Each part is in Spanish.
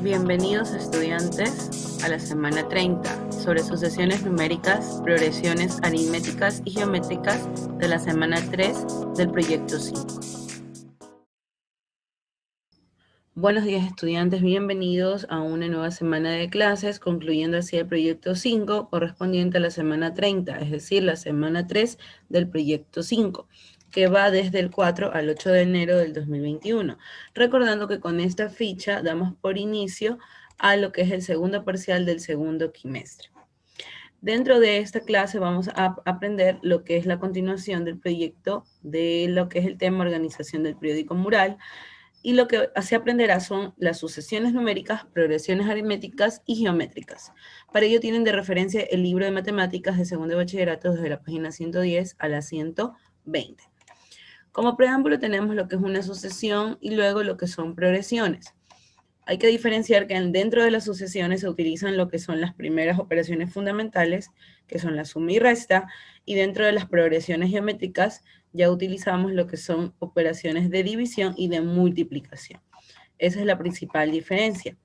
Bienvenidos estudiantes a la semana 30 sobre sucesiones numéricas, progresiones aritméticas y geométricas de la semana 3 del proyecto 5. Buenos días estudiantes, bienvenidos a una nueva semana de clases, concluyendo así el proyecto 5 correspondiente a la semana 30, es decir, la semana 3 del proyecto 5, que va desde el 4 al 8 de enero del 2021. Recordando que con esta ficha damos por inicio a lo que es el segundo parcial del segundo quimestre. Dentro de esta clase vamos a aprender lo que es la continuación del proyecto de lo que es el tema organización del periódico mural, y lo que se aprenderá son las sucesiones numéricas, progresiones aritméticas y geométricas. Para ello tienen de referencia el libro de matemáticas de segundo de bachillerato desde la página 110 a la 120. Como preámbulo tenemos lo que es una sucesión y luego lo que son progresiones. Hay que diferenciar que dentro de las sucesiones se utilizan lo que son las primeras operaciones fundamentales, que son la suma y resta, y dentro de las progresiones geométricas ya utilizamos lo que son operaciones de división y de multiplicación. Esa es la principal diferencia.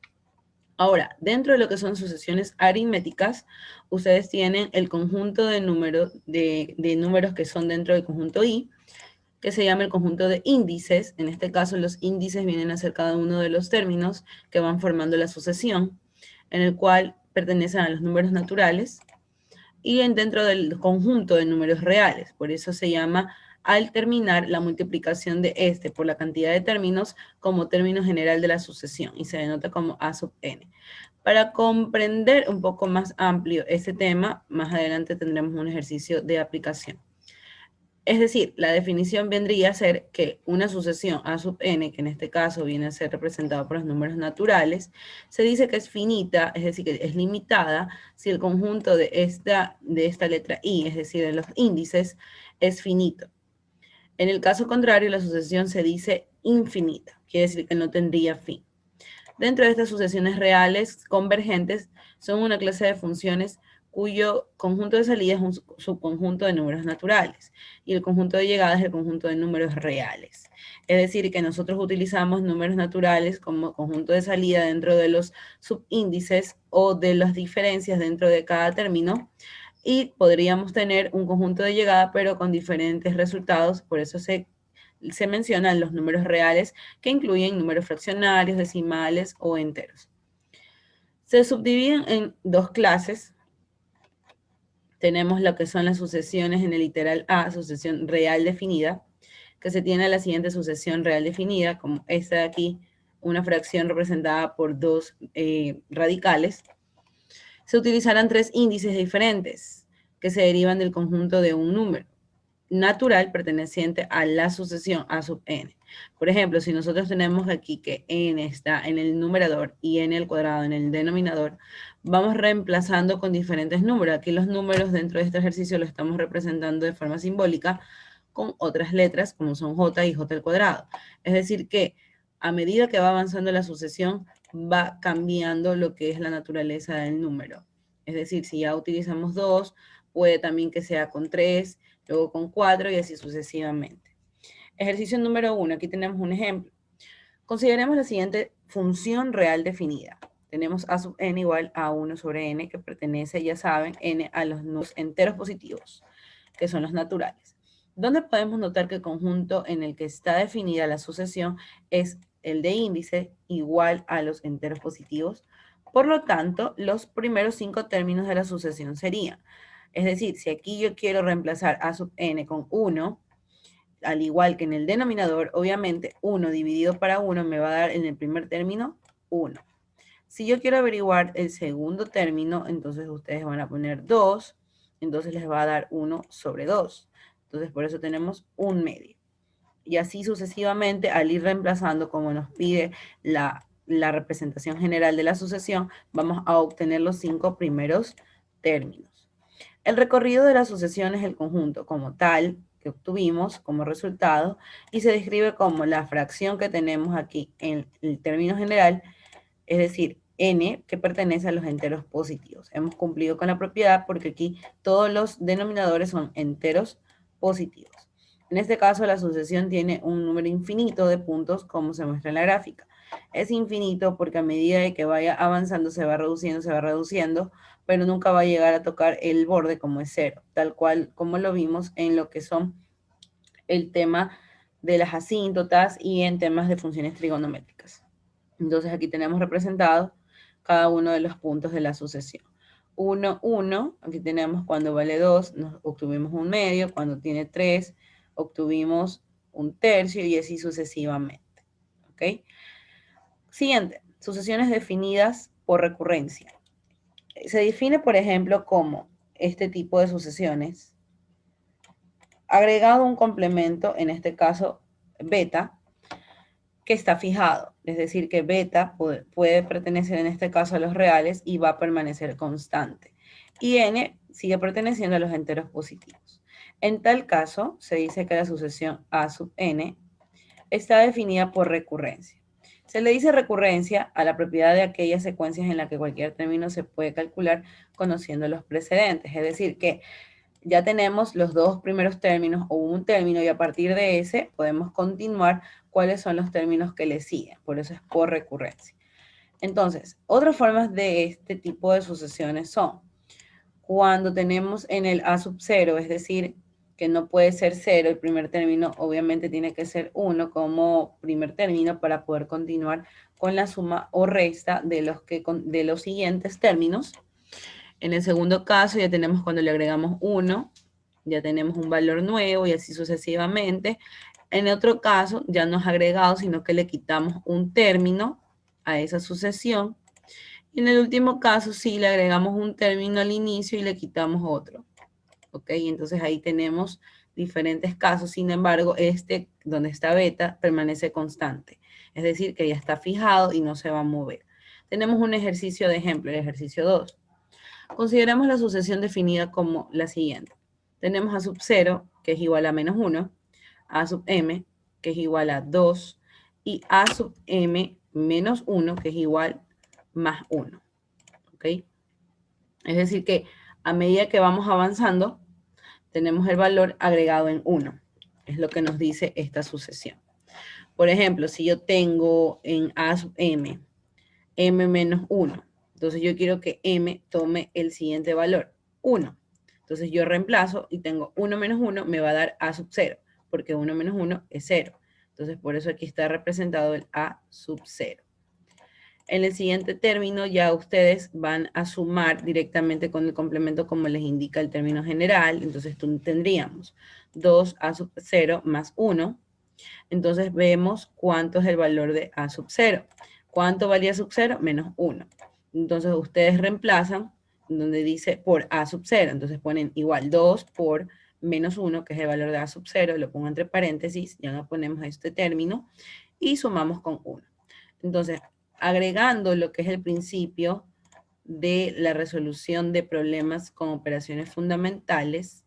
Ahora, dentro de lo que son sucesiones aritméticas, ustedes tienen el conjunto de números que son dentro del conjunto I, que se llama el conjunto de índices. En este caso, los índices vienen a ser cada uno de los términos que van formando la sucesión, en el cual pertenecen a los números naturales, y dentro del conjunto de números reales. Por eso se llama, al terminar, la multiplicación de este por la cantidad de términos como término general de la sucesión, y se denota como A sub n. Para comprender un poco más amplio este tema, más adelante tendremos un ejercicio de aplicación. Es decir, la definición vendría a ser que una sucesión A sub n, que en este caso viene a ser representada por los números naturales, se dice que es finita, es decir, que es limitada, si el conjunto de esta letra I, es decir, de los índices, es finito. En el caso contrario, la sucesión se dice infinita, quiere decir que no tendría fin. Dentro de estas sucesiones reales convergentes son una clase de funciones cuyo conjunto de salida es un subconjunto de números naturales y el conjunto de llegada es el conjunto de números reales. Es decir, que nosotros utilizamos números naturales como conjunto de salida dentro de los subíndices o de las diferencias dentro de cada término, y podríamos tener un conjunto de llegada pero con diferentes resultados. Por eso se mencionan los números reales, que incluyen números fraccionarios, decimales o enteros. Se subdividen en dos clases. Tenemos lo que son las sucesiones en el literal A, sucesión real definida, que se tiene la siguiente sucesión real definida, como esta de aquí, una fracción representada por dos radicales. Se utilizarán tres índices diferentes que se derivan del conjunto de un número natural perteneciente a la sucesión A sub n. Por ejemplo, si nosotros tenemos aquí que n está en el numerador y n al cuadrado en el denominador, vamos reemplazando con diferentes números. Aquí los números dentro de este ejercicio los estamos representando de forma simbólica con otras letras como son j y j al cuadrado. Es decir que a medida que va avanzando la sucesión, va cambiando lo que es la naturaleza del número. Es decir, si ya utilizamos 2, puede también que sea con 3, luego con 4 y así sucesivamente. Ejercicio número 1, aquí tenemos un ejemplo. Consideremos la siguiente función real definida. Tenemos a sub n igual a 1 sobre n, que pertenece, ya saben, n a los números enteros positivos, que son los naturales. ¿Dónde podemos notar que el conjunto en el que está definida la sucesión es el de índice igual a los enteros positivos? Por lo tanto, los primeros 5 términos de la sucesión serían, es decir, si aquí yo quiero reemplazar a sub n con 1, al igual que en el denominador, obviamente 1 dividido para 1 me va a dar en el primer término 1. Si yo quiero averiguar el segundo término, entonces ustedes van a poner 2, entonces les va a dar 1 sobre 2. Entonces por eso tenemos 1 medio. Y así sucesivamente, al ir reemplazando como nos pide la representación general de la sucesión, vamos a obtener los 5 primeros términos. El recorrido de la sucesión es el conjunto como tal que obtuvimos como resultado y se describe como la fracción que tenemos aquí en el término general, es decir, n, que pertenece a los enteros positivos. Hemos cumplido con la propiedad porque aquí todos los denominadores son enteros positivos. En este caso, la sucesión tiene un número infinito de puntos, como se muestra en la gráfica. Es infinito porque a medida de que vaya avanzando se va reduciendo, pero nunca va a llegar a tocar el borde como es cero, tal cual como lo vimos en lo que son el tema de las asíntotas y en temas de funciones trigonométricas. Entonces aquí tenemos representado cada uno de los puntos de la sucesión. 1, 1, aquí tenemos cuando vale 2, nos obtuvimos un medio, cuando tiene 3, obtuvimos un tercio y así sucesivamente. ¿Ok? Siguiente, sucesiones definidas por recurrencia. Se define, por ejemplo, como este tipo de sucesiones, agregado un complemento, en este caso beta, que está fijado, es decir, que beta puede pertenecer en este caso a los reales y va a permanecer constante. Y n sigue perteneciendo a los enteros positivos. En tal caso, se dice que la sucesión a sub n está definida por recurrencia. Se le dice recurrencia a la propiedad de aquellas secuencias en las que cualquier término se puede calcular conociendo los precedentes, es decir, que ya tenemos los dos primeros términos o un término y a partir de ese podemos continuar cuáles son los términos que le siguen. Por eso es por recurrencia. Entonces, otras formas de este tipo de sucesiones son cuando tenemos en el a sub 0, es decir, que no puede ser 0, el primer término obviamente tiene que ser 1 como primer término para poder continuar con la suma o resta de los siguientes términos. En el segundo caso ya tenemos cuando le agregamos 1, ya tenemos un valor nuevo y así sucesivamente. En otro caso ya no es agregado, sino que le quitamos un término a esa sucesión. Y en el último caso sí le agregamos un término al inicio y le quitamos otro. ¿Ok? Entonces ahí tenemos diferentes casos. Sin embargo, este donde está beta permanece constante. Es decir, que ya está fijado y no se va a mover. Tenemos un ejercicio de ejemplo, el ejercicio 2. Consideramos la sucesión definida como la siguiente. Tenemos a sub 0, que es igual a menos 1, a sub m, que es igual a 2, y a sub m menos 1, que es igual más 1. ¿Ok? Es decir que a medida que vamos avanzando, tenemos el valor agregado en 1. Es lo que nos dice esta sucesión. Por ejemplo, si yo tengo en a sub m, m menos 1, entonces yo quiero que m tome el siguiente valor, 1. Entonces yo reemplazo y tengo 1 menos 1 me va a dar a sub 0, porque 1 menos 1 es 0. Entonces por eso aquí está representado el a sub 0. En el siguiente término ya ustedes van a sumar directamente con el complemento como les indica el término general. Entonces tendríamos 2a sub 0 más 1. Entonces vemos cuánto es el valor de a sub 0. ¿Cuánto valía sub 0? Menos 1. Entonces ustedes reemplazan donde dice por a sub 0. Entonces ponen igual 2 por menos 1, que es el valor de a sub 0. Lo pongo entre paréntesis, ya no ponemos este término. Y sumamos con 1. Entonces, agregando lo que es el principio de la resolución de problemas con operaciones fundamentales,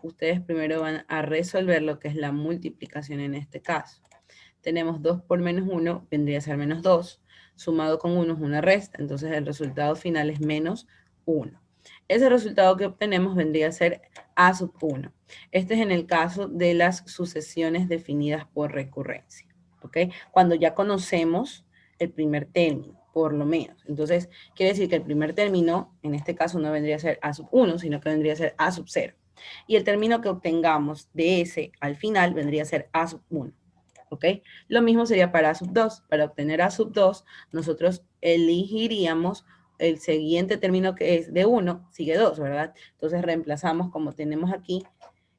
ustedes primero van a resolver lo que es la multiplicación en este caso. Tenemos 2 por menos 1, vendría a ser menos 2, sumado con 1 es una resta, entonces el resultado final es menos 1. Ese resultado que obtenemos vendría a ser a sub 1. Este es en el caso de las sucesiones definidas por recurrencia, ¿ok? Cuando ya conocemos el primer término, por lo menos. Entonces, quiere decir que el primer término, en este caso, no vendría a ser a sub 1, sino que vendría a ser a sub 0. Y el término que obtengamos de ese al final vendría a ser a sub 1. ¿Ok? Lo mismo sería para a sub 2. Para obtener a sub 2, nosotros elegiríamos el siguiente término que es de 1, sigue 2, ¿verdad? Entonces reemplazamos como tenemos aquí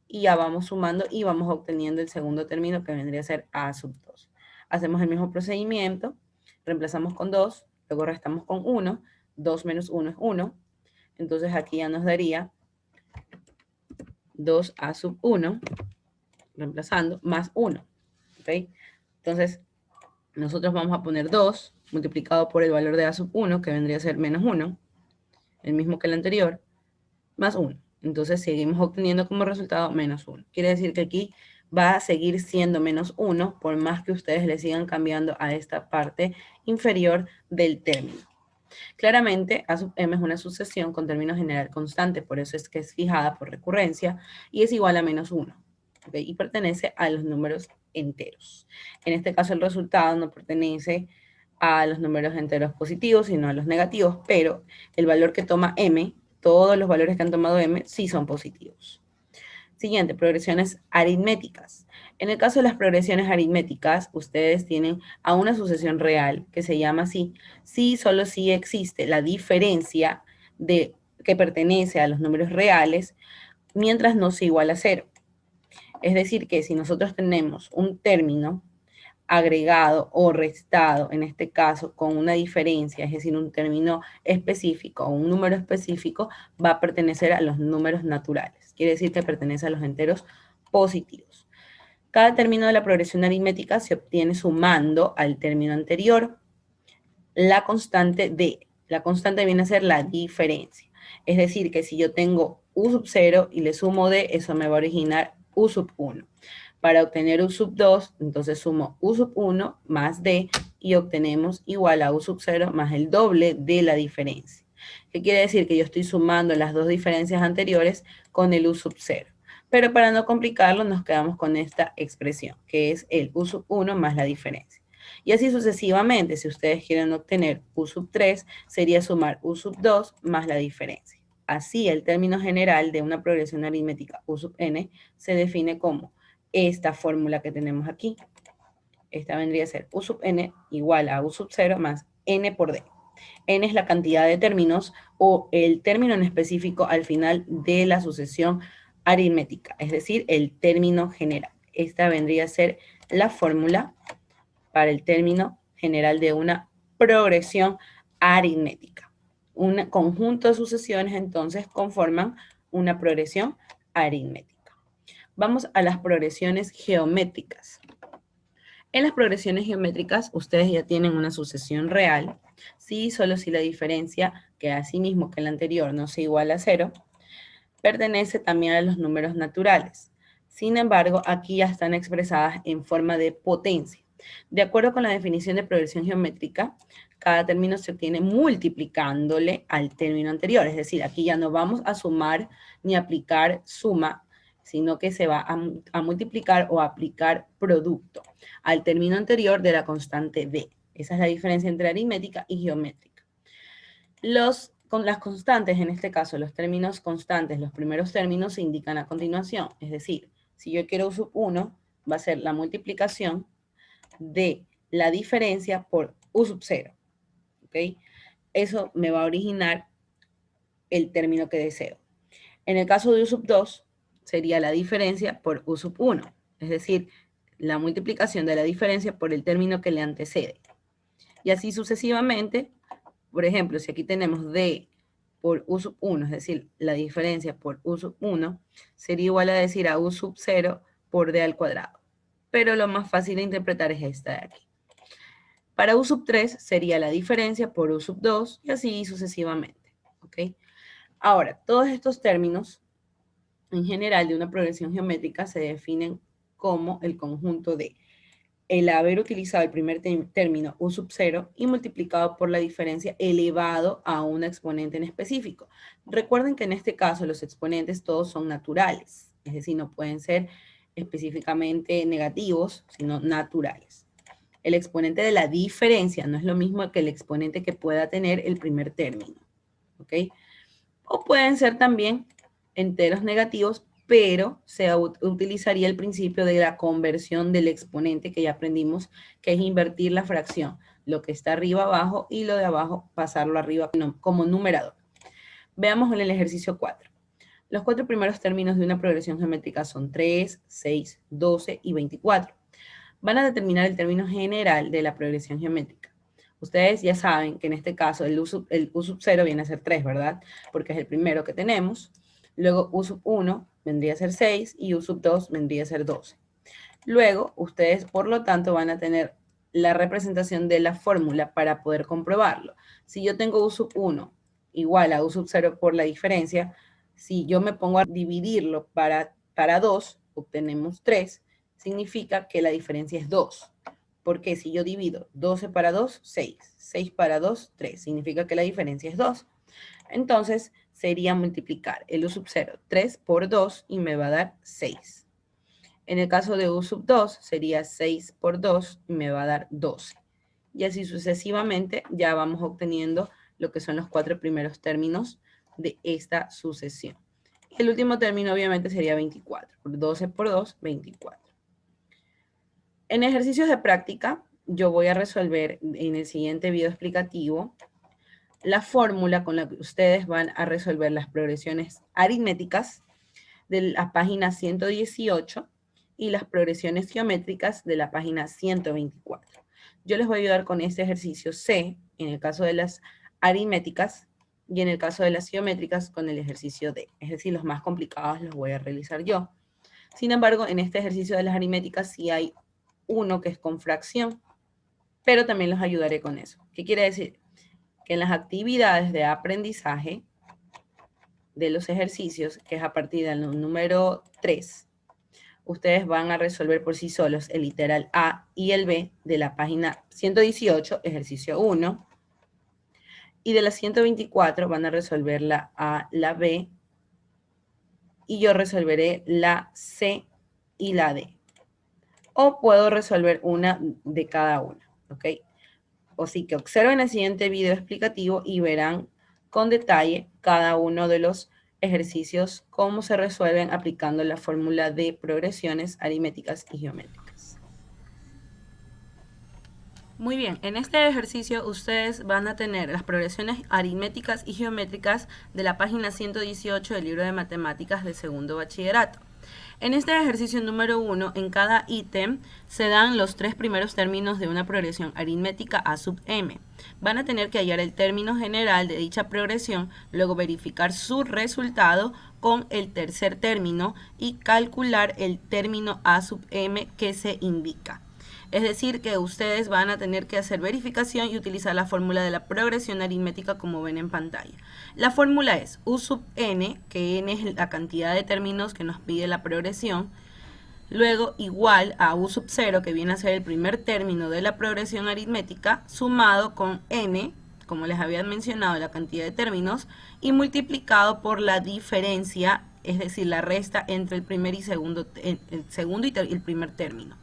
y ya vamos sumando y vamos obteniendo el segundo término que vendría a ser a sub 2. Hacemos el mismo procedimiento, reemplazamos con 2, luego restamos con 1, 2 menos 1 es 1, entonces aquí ya nos daría 2a sub 1, reemplazando, más 1, ¿ok? Entonces, nosotros vamos a poner 2 multiplicado por el valor de a sub 1, que vendría a ser menos 1, el mismo que el anterior, más 1. Entonces seguimos obteniendo como resultado menos 1. Quiere decir que aquí va a seguir siendo menos 1 por más que ustedes le sigan cambiando a esta parte inferior del término. Claramente, A sub m es una sucesión con término general constante, por eso es que es fijada por recurrencia y es igual a menos 1. ¿Okay? Y pertenece a los números enteros. En este caso el resultado no pertenece a los números enteros positivos y no a los negativos, pero el valor que toma m, todos los valores que han tomado m, sí son positivos. Siguiente, progresiones aritméticas. En el caso de las progresiones aritméticas, ustedes tienen a una sucesión real que se llama así, si solo si existe la diferencia que pertenece a los números reales, mientras no sea igual a 0. Es decir, que si nosotros tenemos un término agregado o restado, en este caso, con una diferencia, es decir, un término específico o un número específico, va a pertenecer a los números naturales. Quiere decir que pertenece a los enteros positivos. Cada término de la progresión aritmética se obtiene sumando al término anterior la constante d. La constante viene a ser la diferencia. Es decir, que si yo tengo u sub 0 y le sumo d, eso me va a originar u sub 1. Para obtener u sub 2, entonces sumo u sub 1 más d y obtenemos igual a u sub 0 más el doble de la diferencia. ¿Qué quiere decir? Que yo estoy sumando las dos diferencias anteriores con el u sub 0. Pero para no complicarlo, nos quedamos con esta expresión, que es el u sub 1 más la diferencia. Y así sucesivamente, si ustedes quieren obtener u sub 3, sería sumar u sub 2 más la diferencia. Así, el término general de una progresión aritmética u sub n se define como esta fórmula que tenemos aquí. Esta vendría a ser u sub n igual a u sub 0 más n por d. N es la cantidad de términos o el término en específico al final de la sucesión aritmética, es decir, el término general. Esta vendría a ser la fórmula para el término general de una progresión aritmética. Un conjunto de sucesiones entonces conforman una progresión aritmética. Vamos a las progresiones geométricas. En las progresiones geométricas, ustedes ya tienen una sucesión real, si solo si la diferencia, que así mismo que la anterior no sea igual a 0, pertenece también a los números naturales. Sin embargo, aquí ya están expresadas en forma de potencia. De acuerdo con la definición de progresión geométrica, cada término se obtiene multiplicándole al término anterior. Es decir, aquí ya no vamos a sumar ni aplicar suma, sino que se va a multiplicar o aplicar producto al término anterior de la constante d. Esa es la diferencia entre aritmética y geométrica. Con las constantes, en este caso, los términos constantes, los primeros términos se indican a continuación. Es decir, si yo quiero u sub 1, va a ser la multiplicación de la diferencia por u sub 0. ¿Ok? Eso me va a originar el término que deseo. En el caso de u sub 2, sería la diferencia por u sub 1. Es decir, la multiplicación de la diferencia por el término que le antecede. Y así sucesivamente. Por ejemplo, si aquí tenemos d por u sub 1, es decir, la diferencia por u sub 1, sería igual a decir a u sub 0 por d al cuadrado. Pero lo más fácil de interpretar es esta de aquí. Para u sub 3 sería la diferencia por u sub 2 y así sucesivamente. ¿Ok? Ahora, todos estos términos, en general, de una progresión geométrica se definen como el conjunto de el haber utilizado el primer término u sub 0 y multiplicado por la diferencia elevado a un exponente en específico. Recuerden que en este caso los exponentes todos son naturales, es decir, no pueden ser específicamente negativos, sino naturales. El exponente de la diferencia no es lo mismo que el exponente que pueda tener el primer término, ¿ok? O pueden ser también enteros negativos, pero se utilizaría el principio de la conversión del exponente que ya aprendimos, que es invertir la fracción. Lo que está arriba abajo y lo de abajo pasarlo arriba como numerador. Veamos en el ejercicio 4. Los 4 primeros términos de una progresión geométrica son 3, 6, 12 y 24. Van a determinar el término general de la progresión geométrica. Ustedes ya saben que en este caso el u sub 0 viene a ser 3, ¿verdad? Porque es el primero que tenemos. Luego u sub 1 vendría a ser 6 y u sub 2 vendría a ser 12. Luego, ustedes, por lo tanto, van a tener la representación de la fórmula para poder comprobarlo. Si yo tengo u sub 1 igual a u sub 0 por la diferencia, si yo me pongo a dividirlo para 2, obtenemos 3, significa que la diferencia es 2. Porque si yo divido 12 para 2, 6. 6 para 2, 3. Significa que la diferencia es 2. Entonces, sería multiplicar el u sub 0, 3 por 2, y me va a dar 6. En el caso de u sub 2, sería 6 por 2, y me va a dar 12. y así sucesivamente ya vamos obteniendo lo que son los 4 primeros términos de esta sucesión. El último término obviamente sería 24. 12 por 2, 24. En ejercicios de práctica, yo voy a resolver en el siguiente video explicativo la fórmula con la que ustedes van a resolver las progresiones aritméticas de la página 118 y las progresiones geométricas de la página 124. Yo les voy a ayudar con este ejercicio C, en el caso de las aritméticas, y en el caso de las geométricas con el ejercicio D. Es decir, los más complicados los voy a realizar yo. Sin embargo, en este ejercicio de las aritméticas sí hay uno que es con fracción, pero también los ayudaré con eso. ¿Qué quiere decir? Que en las actividades de aprendizaje de los ejercicios, que es a partir del número 3, ustedes van a resolver por sí solos el literal A y el B de la página 118, ejercicio 1, y de la 124 van a resolver la A, la B, y yo resolveré la C y la D. O puedo resolver una de cada una, ¿ok? Así que observen el siguiente video explicativo y verán con detalle cada uno de los ejercicios, cómo se resuelven aplicando la fórmula de progresiones aritméticas y geométricas. Muy bien, en este ejercicio ustedes van a tener las progresiones aritméticas y geométricas de la página 118 del libro de matemáticas de segundo bachillerato. En este ejercicio número 1, en cada ítem se dan los 3 primeros términos de una progresión aritmética A sub m. Van a tener que hallar el término general de dicha progresión, luego verificar su resultado con el tercer término y calcular el término A sub m que se indica. Es decir, que ustedes van a tener que hacer verificación y utilizar la fórmula de la progresión aritmética como ven en pantalla. La fórmula es U sub n, que n es la cantidad de términos que nos pide la progresión, luego igual a U sub 0, que viene a ser el primer término de la progresión aritmética, sumado con n, como les había mencionado, la cantidad de términos, y multiplicado por la diferencia, es decir, la resta entre el primer y el primer término.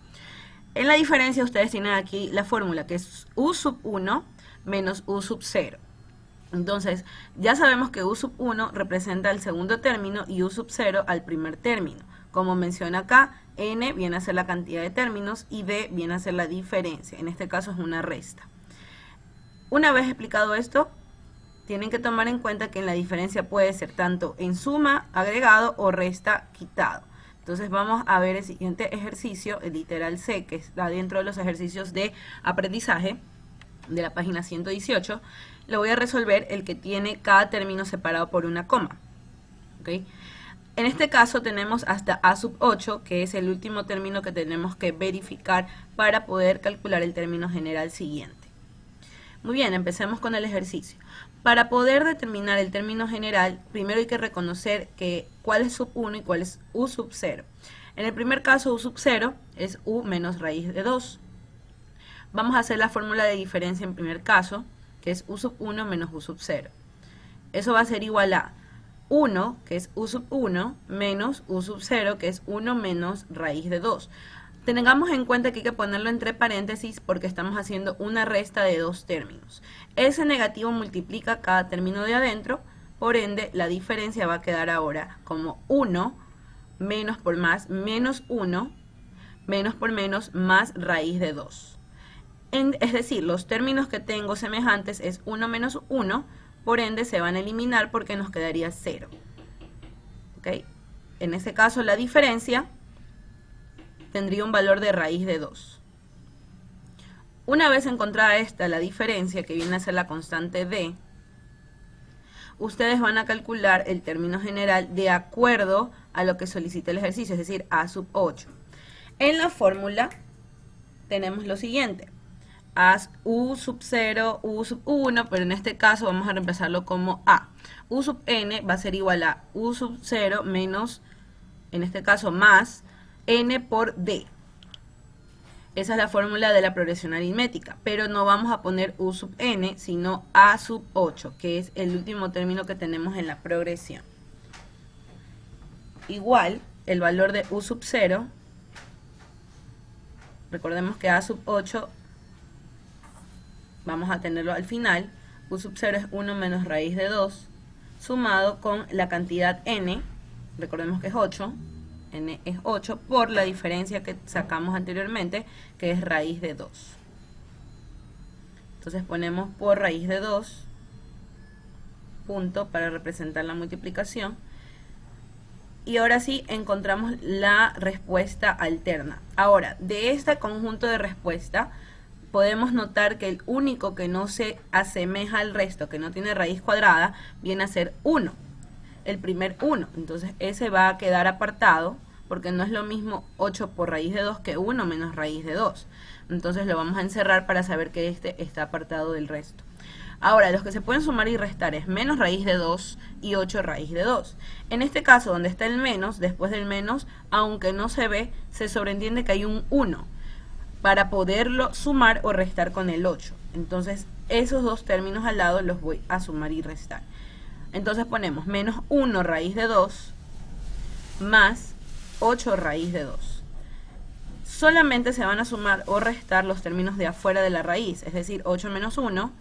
En la diferencia ustedes tienen aquí la fórmula que es U sub 1 menos U sub 0. Entonces ya sabemos que U sub 1 representa el segundo término y U sub 0 al primer término. Como menciona acá, n viene a ser la cantidad de términos y d viene a ser la diferencia. En este caso es una resta. Una vez explicado esto, tienen que tomar en cuenta que en la diferencia puede ser tanto en suma, agregado o resta, quitado. Entonces vamos a ver el siguiente ejercicio, el literal C, que está dentro de los ejercicios de aprendizaje de la página 118. Lo voy a resolver el que tiene cada término separado por una coma. ¿Okay? En este caso tenemos hasta A sub 8, que es el último término que tenemos que verificar para poder calcular el término general siguiente. Muy bien, empecemos con el ejercicio. Para poder determinar el término general, primero hay que reconocer cuál es sub 1 y cuál es U sub 0. En el primer caso, U sub 0 es U menos raíz de 2. Vamos a hacer la fórmula de diferencia en primer caso, que es U sub 1 menos U sub 0. Eso va a ser igual a 1, que es U sub 1, menos U sub 0, que es 1 menos raíz de 2. Tengamos en cuenta que hay que ponerlo entre paréntesis porque estamos haciendo una resta de dos términos. Ese negativo multiplica cada término de adentro, por ende la diferencia va a quedar ahora como 1 menos por más menos 1 menos por menos más raíz de 2. Es decir, los términos que tengo semejantes es 1 menos 1, por ende se van a eliminar porque nos quedaría 0. ¿Okay? En este caso la diferencia tendría un valor de raíz de 2. Una vez encontrada esta, la diferencia, que viene a ser la constante d, ustedes van a calcular el término general de acuerdo a lo que solicita el ejercicio, es decir, A sub 8. En la fórmula tenemos lo siguiente. U sub 0, U sub 1, pero en este caso vamos a reemplazarlo como A. U sub n va a ser igual a U sub 0 menos, en este caso, más n por d. Esa es la fórmula de la progresión aritmética, pero no vamos a poner U sub n, sino A sub 8, que es el último término que tenemos en la progresión. Igual, el valor de U sub 0, recordemos que A sub 8 vamos a tenerlo al final. U sub 0 es 1 menos raíz de 2, sumado con la cantidad n, recordemos que es 8, n es 8, por la diferencia que sacamos anteriormente, que es raíz de 2. Entonces ponemos por raíz de 2, punto, para representar la multiplicación. Y ahora sí encontramos la respuesta alterna. Ahora, de este conjunto de respuesta, podemos notar que el único que no se asemeja al resto, que no tiene raíz cuadrada, viene a ser 1. El primer 1. Entonces ese va a quedar apartado, porque no es lo mismo 8 por raíz de 2 que 1 menos raíz de 2. Entonces lo vamos a encerrar para saber que este está apartado del resto. Ahora, los que se pueden sumar y restar es menos raíz de 2 y 8 raíz de 2. En este caso, donde está el menos, después del menos, aunque no se ve, se sobreentiende que hay un 1 para poderlo sumar o restar con el 8. Entonces, esos dos términos al lado los voy a sumar y restar. Entonces ponemos menos 1 raíz de 2 más 8 raíz de 2. Solamente se van a sumar o restar los términos de afuera de la raíz, es decir, 8 menos 1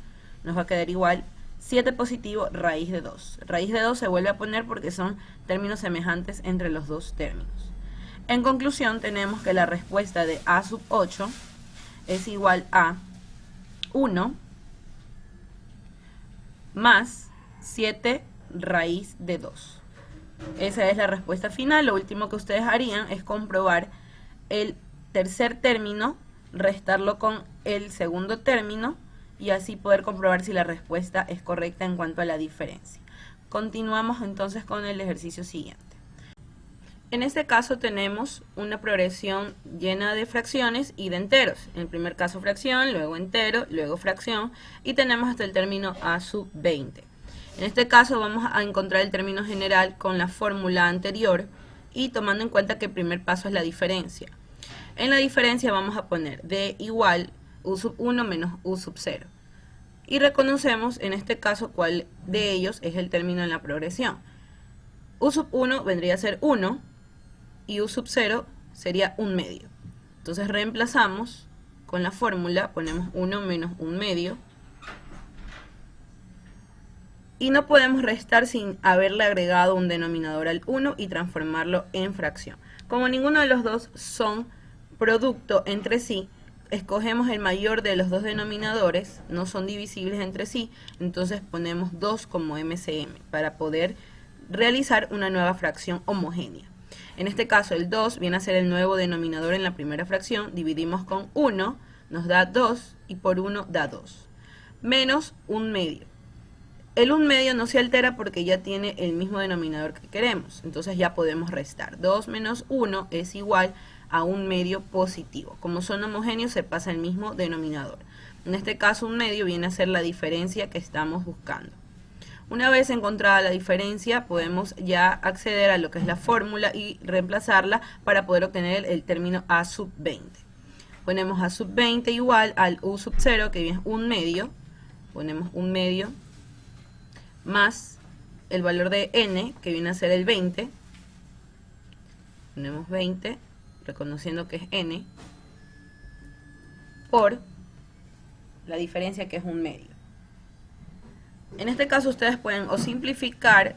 nos va a quedar igual 7 positivo raíz de 2. Raíz de 2 se vuelve a poner porque son términos semejantes entre los dos términos. En conclusión, tenemos que la respuesta de a sub 8 es igual a 1 más 7 raíz de 2. Esa es la respuesta final. Lo último que ustedes harían es comprobar el tercer término, restarlo con el segundo término, y así poder comprobar si la respuesta es correcta en cuanto a la diferencia. Continuamos entonces con el ejercicio siguiente. En este caso tenemos una progresión llena de fracciones y de enteros. En el primer caso fracción, luego entero, luego fracción, y tenemos hasta el término a sub 20. En este caso vamos a encontrar el término general con la fórmula anterior y tomando en cuenta que el primer paso es la diferencia. En la diferencia vamos a poner d igual u sub 1 menos u sub 0. Y reconocemos en este caso cuál de ellos es el término en la progresión. U sub 1 vendría a ser 1 y u sub 0 sería 1 medio. Entonces reemplazamos con la fórmula, ponemos 1 menos 1 medio. Y no podemos restar sin haberle agregado un denominador al 1 y transformarlo en fracción. Como ninguno de los dos son producto entre sí, escogemos el mayor de los dos denominadores, no son divisibles entre sí, entonces ponemos 2 como MCM para poder realizar una nueva fracción homogénea. En este caso el 2 viene a ser el nuevo denominador en la primera fracción, dividimos con 1, nos da 2 y por 1 da 2, menos 1 medio. El 1 medio no se altera porque ya tiene el mismo denominador que queremos, entonces ya podemos restar. 2 menos 1 es igual a 1 medio positivo. Como son homogéneos se pasa el mismo denominador. En este caso 1 medio viene a ser la diferencia que estamos buscando. Una vez encontrada la diferencia podemos ya acceder a lo que es la fórmula y reemplazarla para poder obtener el término a sub 20. Ponemos a sub 20 igual al u sub 0 que viene 1 medio. Ponemos 1 medio más el valor de n que viene a ser el 20. Ponemos 20 reconociendo que es n, por la diferencia que es 1 medio. En este caso ustedes pueden o simplificar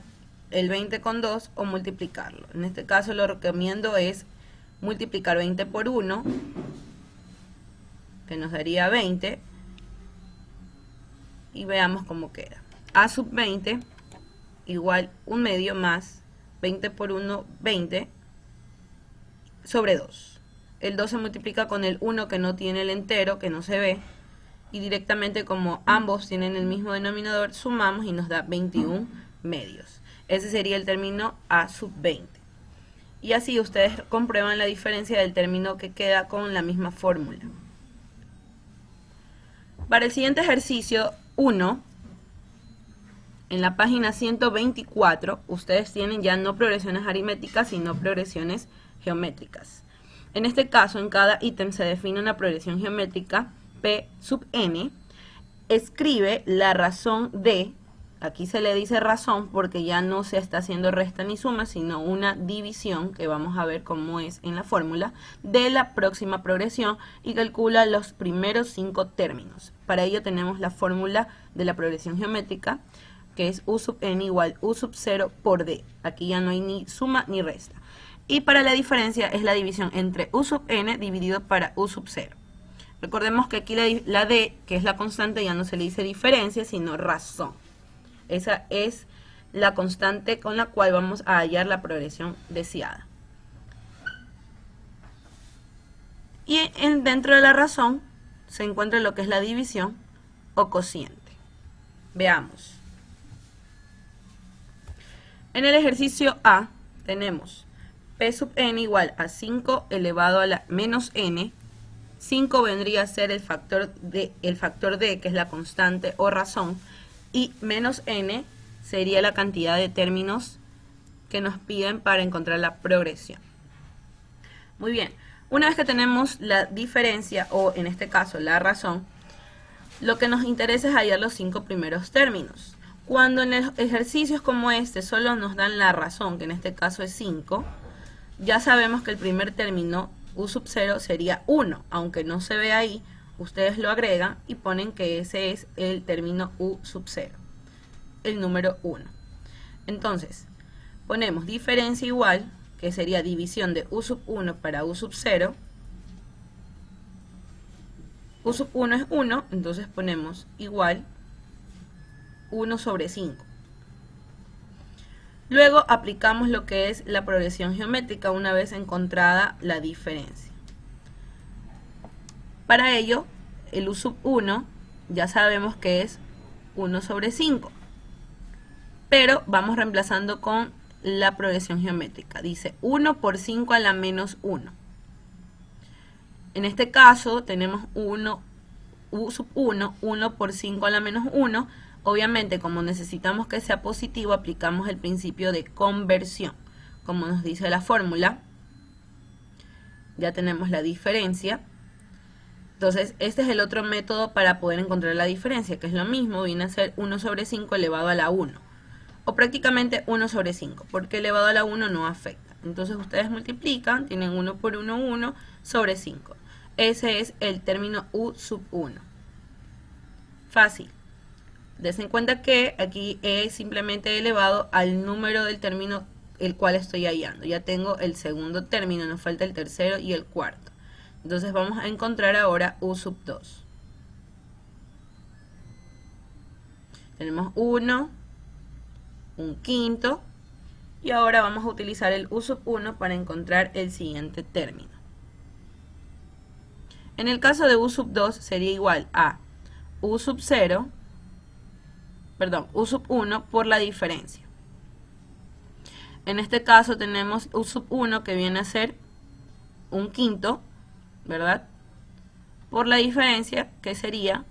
el 20 con 2 o multiplicarlo. En este caso lo recomiendo es multiplicar 20 por 1, que nos daría 20, y veamos cómo queda. A sub 20 igual 1 medio más 20 por 1, 20, sobre 2. El 2 se multiplica con el 1 que no tiene el entero, que no se ve, y directamente como ambos tienen el mismo denominador, sumamos y nos da 21 medios. Ese sería el término a sub 20. Y así ustedes comprueban la diferencia del término que queda con la misma fórmula. Para el siguiente ejercicio 1, en la página 124, ustedes tienen ya no progresiones aritméticas, sino progresiones geométricas. En este caso, en cada ítem se define una progresión geométrica P sub n. Escribe la razón de Aquí se le dice razón porque ya no se está haciendo resta ni suma, sino una división, que vamos a ver cómo es en la fórmula, de la próxima progresión, y calcula los primeros 5 términos. Para ello tenemos la fórmula de la progresión geométrica, que es u sub n igual u sub 0 por d. Aquí ya no hay ni suma ni resta. Y para la diferencia es la división entre u sub n dividido para u sub 0. Recordemos que aquí la d, que es la constante, ya no se le dice diferencia, sino razón. Esa es la constante con la cual vamos a hallar la progresión deseada. Y dentro de la razón se encuentra lo que es la división o cociente. Veamos. En el ejercicio A tenemos p sub n igual a 5 elevado a la menos n. 5 vendría a ser el factor d, que es la constante o razón, y menos n sería la cantidad de términos que nos piden para encontrar la progresión. Muy bien, una vez que tenemos la diferencia, o en este caso la razón, lo que nos interesa es hallar los 5 primeros términos. Cuando en ejercicios como este solo nos dan la razón, que en este caso es 5, ya sabemos que el primer término, u sub 0, sería 1, aunque no se ve ahí. Ustedes lo agregan y ponen que ese es el término u sub 0, el número 1. Entonces, ponemos diferencia igual, que sería división de u sub 1 para u sub 0. U sub 1 es 1, entonces ponemos igual 1 sobre 5. Luego aplicamos lo que es la progresión geométrica una vez encontrada la diferencia. Para ello, el u sub 1 ya sabemos que es 1 sobre 5. Pero vamos reemplazando con la progresión geométrica. Dice 1 por 5 a la menos 1. En este caso tenemos u sub 1, 1 por 5 a la menos 1. Obviamente, como necesitamos que sea positivo, aplicamos el principio de conversión. Como nos dice la fórmula, ya tenemos la diferencia. Entonces, este es el otro método para poder encontrar la diferencia, que es lo mismo, viene a ser 1 sobre 5 elevado a la 1. O prácticamente 1 sobre 5, porque elevado a la 1 no afecta. Entonces, ustedes multiplican, tienen 1 por 1, 1 sobre 5. Ese es el término u sub 1. Fácil. Dense en cuenta que aquí es simplemente elevado al número del término el cual estoy hallando. Ya tengo el segundo término, nos falta el tercero y el cuarto. Entonces vamos a encontrar ahora u sub 2. Tenemos 1, un quinto, y ahora vamos a utilizar el u sub 1 para encontrar el siguiente término. En el caso de u sub 2 sería igual a u sub 0, perdón, u sub 1 por la diferencia. En este caso tenemos u sub 1 que viene a ser un quinto, ¿verdad? Por la diferencia, que sería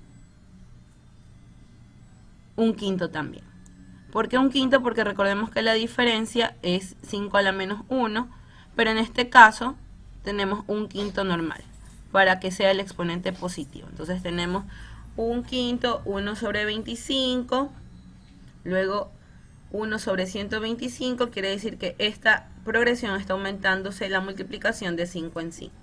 un quinto también. ¿Por qué un quinto? Porque recordemos que la diferencia es 5 a la menos 1, pero en este caso tenemos un quinto normal, para que sea el exponente positivo. Entonces tenemos un quinto, 1 sobre 25, luego 1 sobre 125, quiere decir que esta progresión está aumentándose la multiplicación de 5 en 5.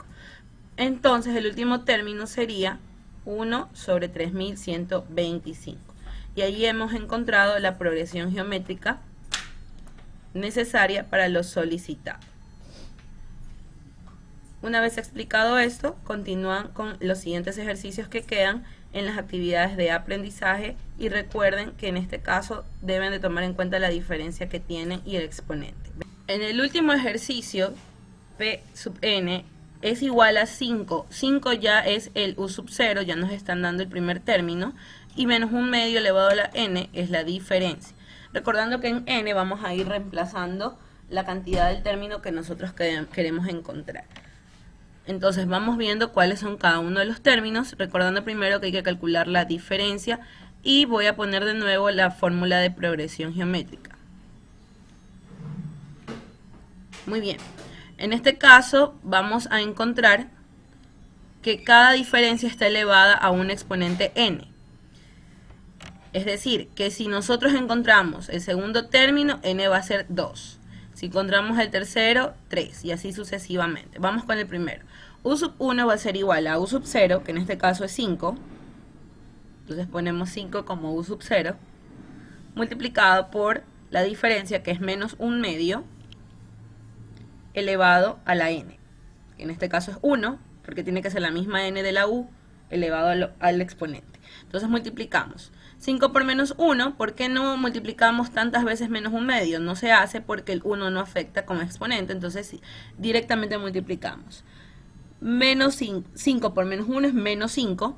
Entonces el último término sería 1 sobre 3125. Y ahí hemos encontrado la progresión geométrica necesaria para lo solicitado. Una vez explicado esto, continúan con los siguientes ejercicios que quedan en las actividades de aprendizaje, y recuerden que en este caso deben de tomar en cuenta la diferencia que tienen y el exponente. En el último ejercicio, p sub n es igual a 5. 5 ya es el u sub 0, ya nos están dando el primer término, y menos un medio elevado a la n es la diferencia. Recordando que en n vamos a ir reemplazando la cantidad del término que nosotros queremos encontrar. Entonces vamos viendo cuáles son cada uno de los términos, recordando primero que hay que calcular la diferencia, y voy a poner de nuevo la fórmula de progresión geométrica. Muy bien, en este caso vamos a encontrar que cada diferencia está elevada a un exponente n. Es decir, que si nosotros encontramos el segundo término, n va a ser 2. Si encontramos el tercero, 3, y así sucesivamente. Vamos con el primero. U sub 1 va a ser igual a U sub 0, que en este caso es 5. Entonces ponemos 5 como U sub 0, multiplicado por la diferencia, que es menos 1/2, elevado a la n, que en este caso es 1, porque tiene que ser la misma n de la u elevado al exponente. Entonces multiplicamos 5 por menos 1. ¿Por qué no multiplicamos tantas veces menos 1/2? No se hace porque el 1 no afecta como exponente, entonces directamente multiplicamos. Menos 5 por menos 1 es menos 5.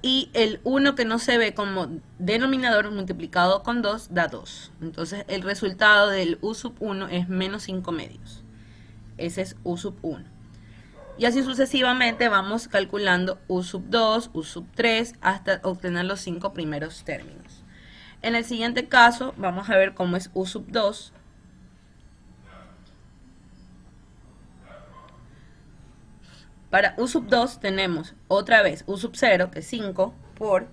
Y el 1 que no se ve como denominador multiplicado con 2 da 2. Entonces el resultado del u sub 1 es menos 5/2. Ese es u sub 1. Y así sucesivamente vamos calculando u sub 2, u sub 3, hasta obtener los 5 primeros términos. En el siguiente caso vamos a ver cómo es u sub 2. Para u sub 2 tenemos otra vez u sub 0, que es 5, por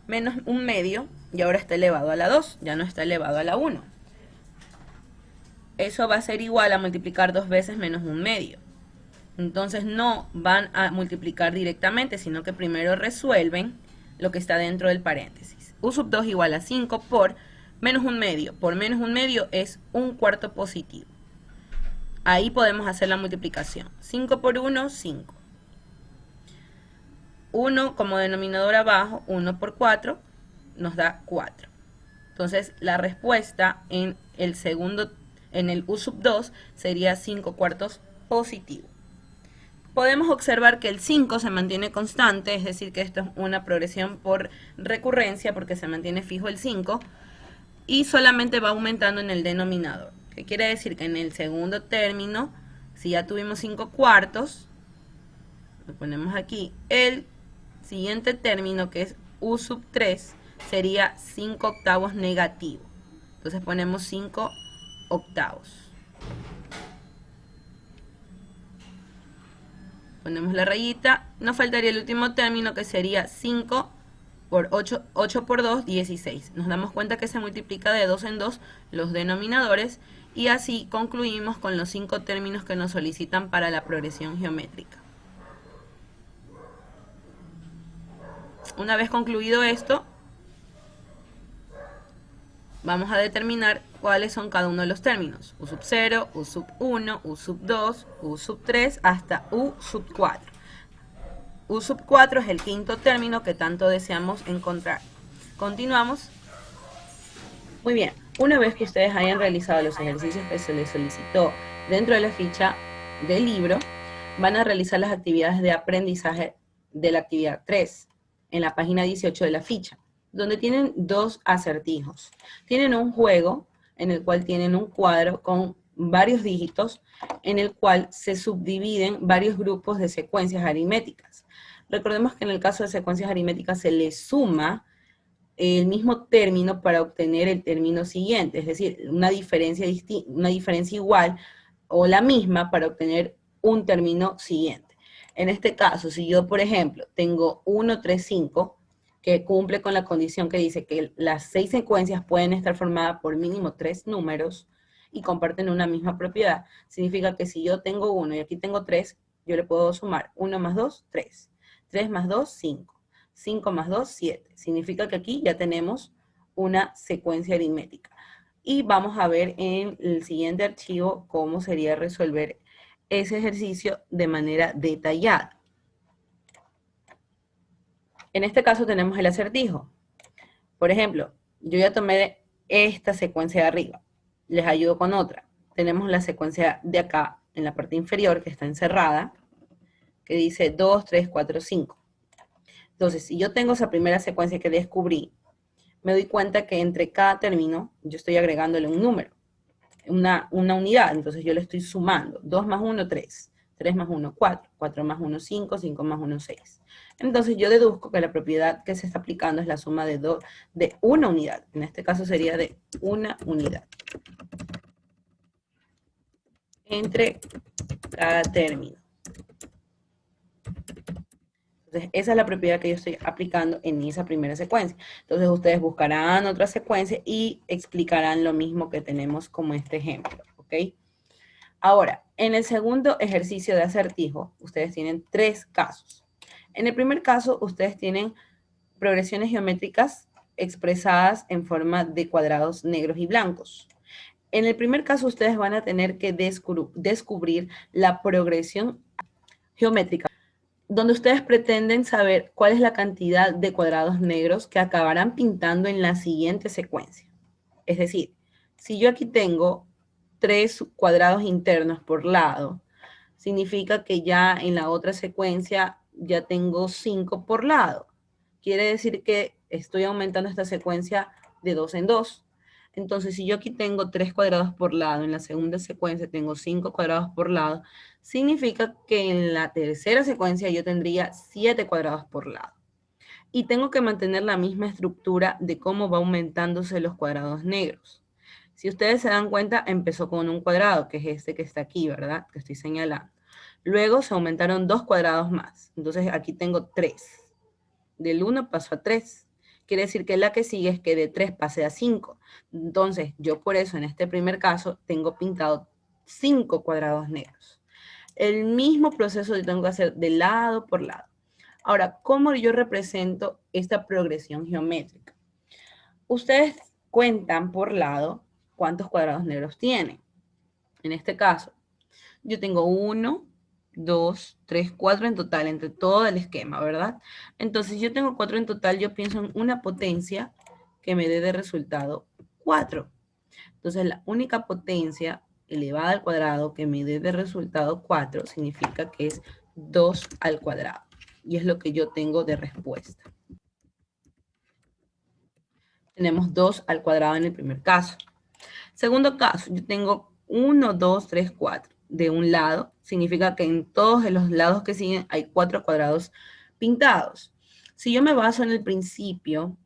menos 1/2, y ahora está elevado a la 2, ya no está elevado a la 1. Eso va a ser igual a multiplicar 2 veces menos 1/2. Entonces no van a multiplicar directamente, sino que primero resuelven lo que está dentro del paréntesis. U sub 2 igual a 5 por menos 1/2. Por menos 1/2 es 1/4 positivo. Ahí podemos hacer la multiplicación. 5 por 1, 5. 1 como denominador abajo, 1 por 4, nos da 4. Entonces la respuesta en el u sub 2 sería 5/4 positivo. Podemos observar que el 5 se mantiene constante, es decir que esto es una progresión por recurrencia porque se mantiene fijo el 5 y solamente va aumentando en el denominador. ¿Qué quiere decir? Que en el segundo término, si ya tuvimos 5/4, lo ponemos aquí, el siguiente término, que es u sub 3, sería 5/8 negativo. Entonces ponemos 5/8. Ponemos la rayita, nos faltaría el último término, que sería 5 por 8, 8 por 2, 16. Nos damos cuenta que se multiplica de 2 en 2 los denominadores, y así concluimos con los 5 términos que nos solicitan para la progresión geométrica. Una vez concluido esto, vamos a determinar cuáles son cada uno de los términos. U sub 0, U sub 1, U sub 2, U sub 3, hasta U sub 4. U sub 4 es el quinto término que tanto deseamos encontrar. Continuamos. Muy bien, una vez que ustedes hayan realizado los ejercicios que se les solicitó dentro de la ficha del libro, van a realizar las actividades de aprendizaje de la actividad 3, en la página 18 de la ficha, donde tienen 2 acertijos. Tienen un juego en el cual tienen un cuadro con varios dígitos, en el cual se subdividen varios grupos de secuencias aritméticas. Recordemos que en el caso de secuencias aritméticas se le suma el mismo término para obtener el término siguiente, es decir, una diferencia igual o la misma para obtener un término siguiente. En este caso, si yo, por ejemplo, tengo 1, 3, 5, que cumple con la condición que dice que las 6 secuencias pueden estar formadas por mínimo 3 números y comparten una misma propiedad, significa que si yo tengo 1 y aquí tengo 3, yo le puedo sumar 1 más 2, 3. 3 más 2, 5. 5 más 2, 7. Significa que aquí ya tenemos una secuencia aritmética. Y vamos a ver en el siguiente archivo cómo sería resolver ese ejercicio de manera detallada. En este caso tenemos el acertijo. Por ejemplo, yo ya tomé esta secuencia de arriba. Les ayudo con otra. Tenemos la secuencia de acá, en la parte inferior, que está encerrada, que dice 2, 3, 4, 5. Entonces, si yo tengo esa primera secuencia que descubrí, me doy cuenta que entre cada término yo estoy agregándole un número, una unidad. Entonces yo le estoy sumando. 2 más 1, 3. 3 más 1, 4. 4 más 1, 5. 5 más 1, 6. Entonces yo deduzco que la propiedad que se está aplicando es la suma de una unidad. En este caso sería de una unidad entre cada término. Entonces Entonces, esa es la propiedad que yo estoy aplicando en esa primera secuencia. Entonces, ustedes buscarán otra secuencia y explicarán lo mismo que tenemos como este ejemplo, ¿ok? Ahora, en el segundo ejercicio de acertijo, ustedes tienen 3 casos. En el primer caso, ustedes tienen progresiones geométricas expresadas en forma de cuadrados negros y blancos. En el primer caso, ustedes van a tener que descubrir la progresión geométrica, donde ustedes pretenden saber cuál es la cantidad de cuadrados negros que acabarán pintando en la siguiente secuencia. Es decir, si yo aquí tengo 3 cuadrados internos por lado, significa que ya en la otra secuencia ya tengo 5 por lado. Quiere decir que estoy aumentando esta secuencia de 2 en 2. Entonces, si yo aquí tengo 3 cuadrados por lado, en la segunda secuencia tengo 5 cuadrados por lado, significa que en la tercera secuencia yo tendría 7 cuadrados por lado. Y tengo que mantener la misma estructura de cómo va aumentándose los cuadrados negros. Si ustedes se dan cuenta, empezó con un cuadrado, que es este que está aquí, ¿verdad? Que estoy señalando. Luego se aumentaron 2 cuadrados más. Entonces aquí tengo 3. Del 1 pasó a 3. Quiere decir que la que sigue es que de 3 pase a 5. Entonces, yo por eso en este primer caso tengo pintado 5 cuadrados negros. El mismo proceso yo tengo que hacer de lado por lado. Ahora, ¿cómo yo represento esta progresión geométrica? Ustedes cuentan por lado cuántos cuadrados negros tienen. En este caso, yo tengo 1, 2, 3, 4 en total, entre todo el esquema, ¿verdad? Entonces, yo tengo 4 en total, yo pienso en una potencia que me dé de resultado 4. Entonces, la única potencia elevada al cuadrado que me dé de resultado 4 significa que es 2 al cuadrado. Y es lo que yo tengo de respuesta. Tenemos 2 al cuadrado en el primer caso. Segundo caso, yo tengo 1, 2, 3, 4. De un lado, significa que en todos los lados que siguen hay 4 cuadrados pintados. Si yo me baso en el principio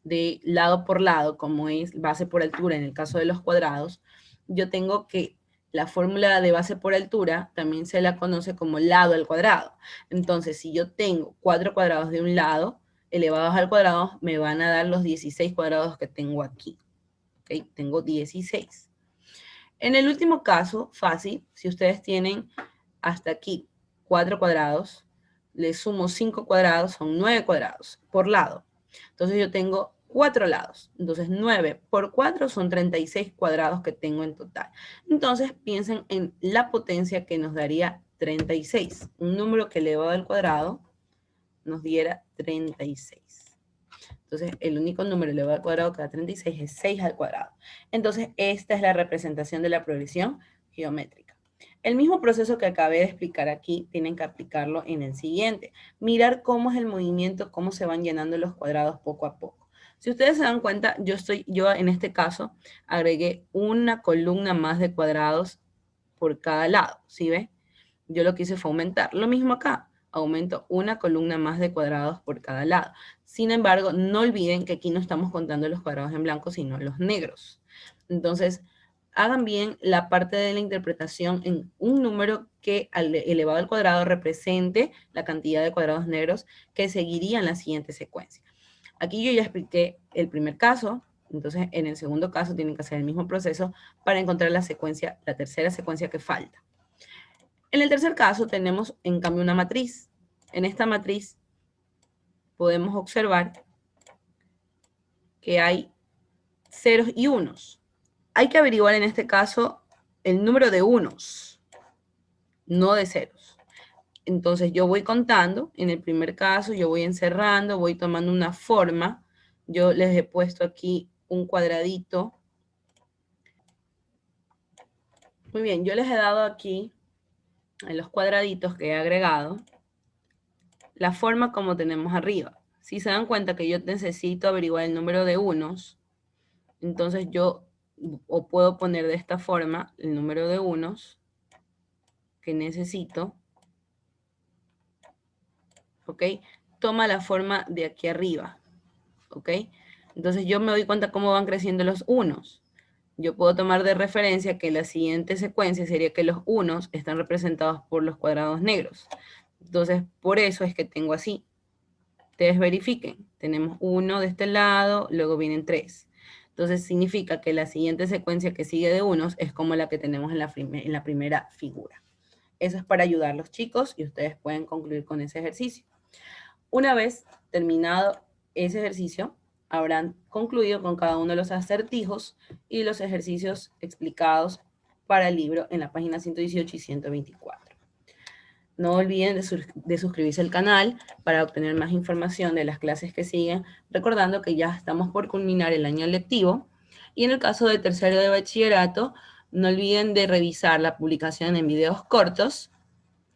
de lado por lado, como es base por altura en el caso de los cuadrados, yo tengo que la fórmula de base por altura también se la conoce como lado al cuadrado. Entonces, si yo tengo 4 cuadrados de un lado, elevados al cuadrado, me van a dar los 16 cuadrados que tengo aquí. ¿Okay? Tengo 16. En el último caso, fácil, si ustedes tienen hasta aquí 4 cuadrados, le sumo 5 cuadrados, son 9 cuadrados por lado. Entonces yo tengo 4 lados. Entonces 9 por 4 son 36 cuadrados que tengo en total. Entonces piensen en la potencia que nos daría 36. Un número que elevado al cuadrado nos diera 36. Entonces, el único número elevado al cuadrado que da 36 es 6 al cuadrado. Entonces, esta es la representación de la progresión geométrica. El mismo proceso que acabé de explicar aquí, tienen que aplicarlo en el siguiente. Mirar cómo es el movimiento, cómo se van llenando los cuadrados poco a poco. Si ustedes se dan cuenta, yo en este caso agregué una columna más de cuadrados por cada lado, ¿sí ve? Yo lo que hice fue aumentar. Lo mismo acá, aumento una columna más de cuadrados por cada lado. Sin embargo, no olviden que aquí no estamos contando los cuadrados en blanco, sino los negros. Entonces, hagan bien la parte de la interpretación en un número que elevado al cuadrado represente la cantidad de cuadrados negros que seguirían la siguiente secuencia. Aquí yo ya expliqué el primer caso, entonces en el segundo caso tienen que hacer el mismo proceso para encontrar la secuencia, la tercera secuencia que falta. En el tercer caso tenemos en cambio una matriz. En esta matriz podemos observar que hay ceros y unos. Hay que averiguar en este caso el número de unos, no de ceros. Entonces yo voy contando, en el primer caso yo voy encerrando, voy tomando una forma. Yo les he puesto aquí un cuadradito. Muy bien, yo les he dado aquí, en los cuadraditos que he agregado, la forma como tenemos arriba. Si se dan cuenta que yo necesito averiguar el número de unos, entonces yo o puedo poner de esta forma el número de unos que necesito, ¿ok? Toma la forma de aquí arriba, ¿ok? Entonces yo me doy cuenta cómo van creciendo los unos. Yo puedo tomar de referencia que la siguiente secuencia sería que los unos están representados por los cuadrados negros. Entonces, por eso es que tengo así. Ustedes verifiquen. Tenemos 1 de este lado, luego vienen 3. Entonces, significa que la siguiente secuencia que sigue de unos es como la que tenemos en la primera figura. Eso es para ayudar a los chicos y ustedes pueden concluir con ese ejercicio. Una vez terminado ese ejercicio, habrán concluido con cada uno de los acertijos y los ejercicios explicados para el libro en la página 118 y 124. No olviden de suscribirse al canal para obtener más información de las clases que siguen, recordando que ya estamos por culminar el año lectivo. Y en el caso del tercero de bachillerato, no olviden de revisar la publicación en videos cortos.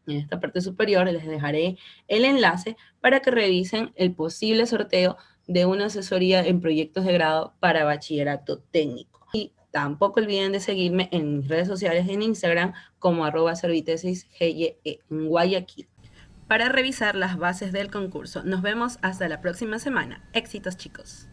En esta parte superior les dejaré el enlace para que revisen el posible sorteo de una asesoría en proyectos de grado para bachillerato técnico. Y tampoco olviden de seguirme en mis redes sociales en Instagram como @servitesis_GYE en Guayaquil para revisar las bases del concurso. Nos vemos hasta la próxima semana. Éxitos, chicos.